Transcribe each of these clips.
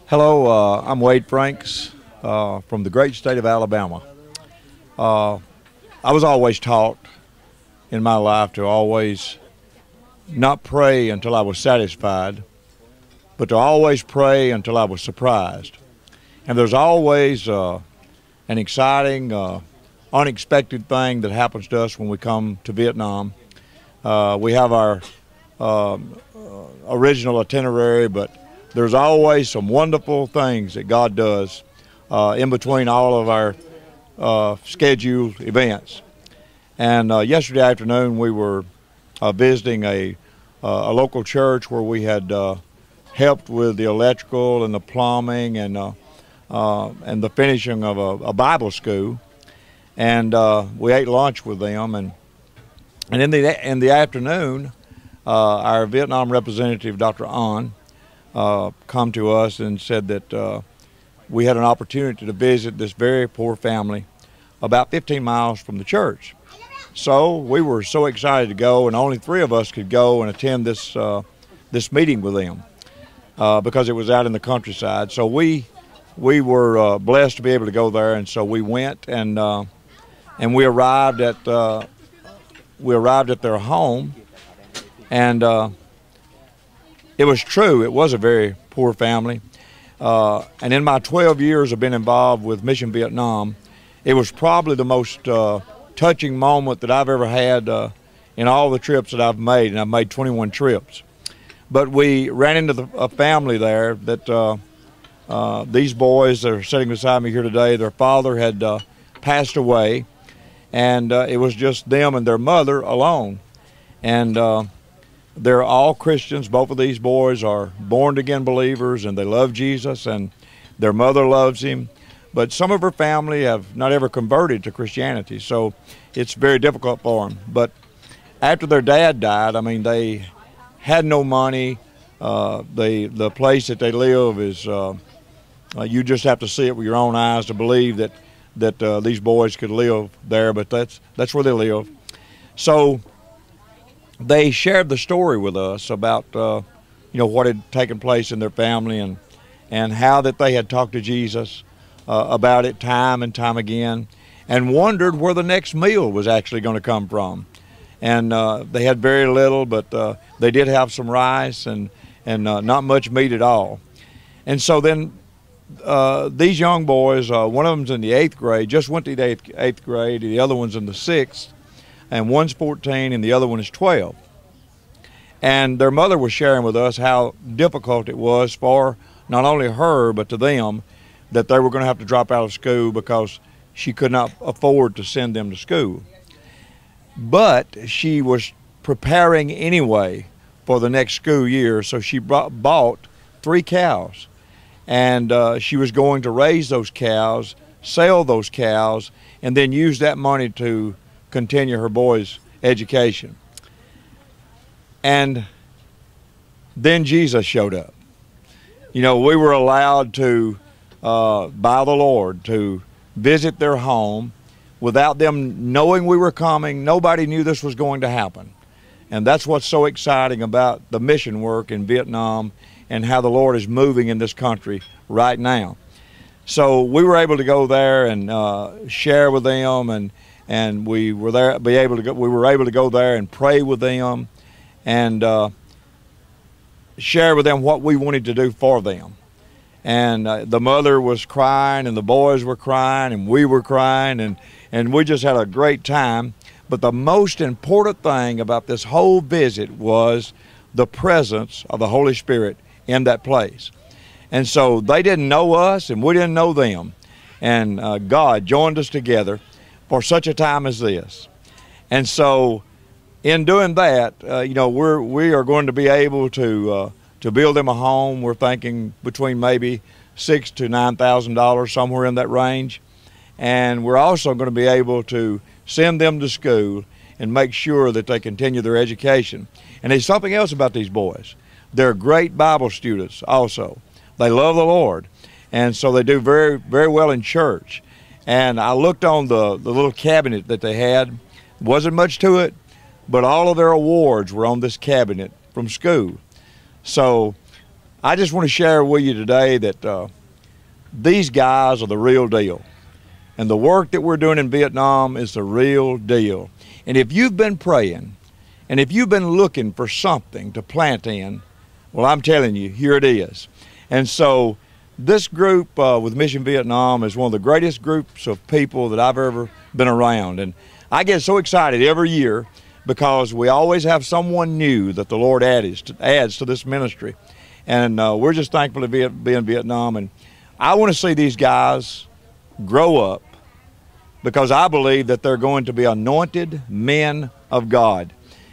Hello, I'm Wade Franks from the great state of Alabama. I was always taught in my life to always not pray until I was satisfied, but to always pray until I was surprised. And there's always an exciting, unexpected thing that happens to us when we come to Vietnam. We have our original itinerary, but there's always some wonderful things that God does in between all of our scheduled events. And yesterday afternoon we were visiting a local church where we had helped with the electrical and the plumbing and the finishing of a Bible school. And we ate lunch with them. And in the afternoon, our Vietnam representative, Dr. Ahn, come to us and said that we had an opportunity to visit this very poor family about 15 miles from the church. So we were so excited to go, and only 3 of us could go and attend this meeting with them because it was out in the countryside. So we were blessed to be able to go there, and so we went and we arrived at their home, and it was true. It was a very poor family. And in my 12 years of being involved with Mission Vietnam, it was probably the most touching moment that I've ever had in all the trips that I've made, and I've made 21 trips. But we ran into a family there that these boys that are sitting beside me here today, their father had passed away, and it was just them and their mother alone. And they're all Christians. Both of these boys are born-again believers, and they love Jesus, and their mother loves him. But some of her family have not ever converted to Christianity, so it's very difficult for them. But after their dad died, I mean, they had no money. The place that they live is, you just have to see it with your own eyes to believe that these boys could live there, but that's where they live. So they shared the story with us about what had taken place in their family and how that they had talked to Jesus about it time and time again, and wondered where the next meal was actually going to come from. And they had very little, but they did have some rice and not much meat at all. And so then these young boys, one of them's in the 8th grade, just went to the 8th grade, the other one's in the 6th, and one's 14 and the other one is 12. And their mother was sharing with us how difficult it was for not only her but to them that they were going to have to drop out of school because she could not afford to send them to school. But she was preparing anyway for the next school year, so she bought 3 cows. And she was going to raise those cows, sell those cows, and then use that money to continue her boys' education. And then Jesus showed up. We were allowed to, by the Lord, to visit their home without them knowing we were coming. Nobody knew this was going to happen. And that's what's so exciting about the mission work in Vietnam and how the Lord is moving in this country right now. So we were able to go there and share with them, and we were able to go there and pray with them and share with them what we wanted to do for them. And the mother was crying, and the boys were crying, and we were crying, and we just had a great time. But the most important thing about this whole visit was the presence of the Holy Spirit in that place. And so they didn't know us, and we didn't know them. And God joined us together for such a time as this. And so in doing that, we are going to be able to build them a home. We're thinking between maybe $6,000 to $9,000, somewhere in that range. And we're also going to be able to send them to school and make sure that they continue their education. And there's something else about these boys. They're great Bible students also. They love the Lord, and so they do very, very well in church. And I looked on the little cabinet that they had. Wasn't much to it, but all of their awards were on this cabinet from school. So I just want to share with you today that these guys are the real deal. And the work that we're doing in Vietnam is the real deal. And if you've been praying, and if you've been looking for something to plant in, well, I'm telling you, here it is. And so this group with Mission Vietnam is one of the greatest groups of people that I've ever been around. And I get so excited every year because we always have someone new that the Lord adds to this ministry. And we're just thankful to be in Vietnam. And I want to see these guys grow up because I believe that they're going to be anointed men of God.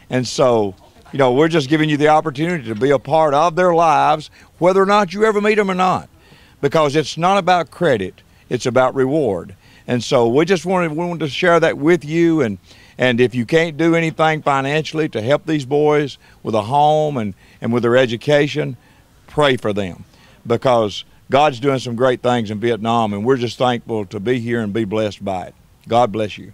And so, you know, we're just giving you the opportunity to be a part of their lives, whether or not you ever meet them or not, because it's not about credit, it's about reward. And so we just wanted to share that with you. And if you can't do anything financially to help these boys with a home and with their education, pray for them, because God's doing some great things in Vietnam, and we're just thankful to be here and be blessed by it. God bless you.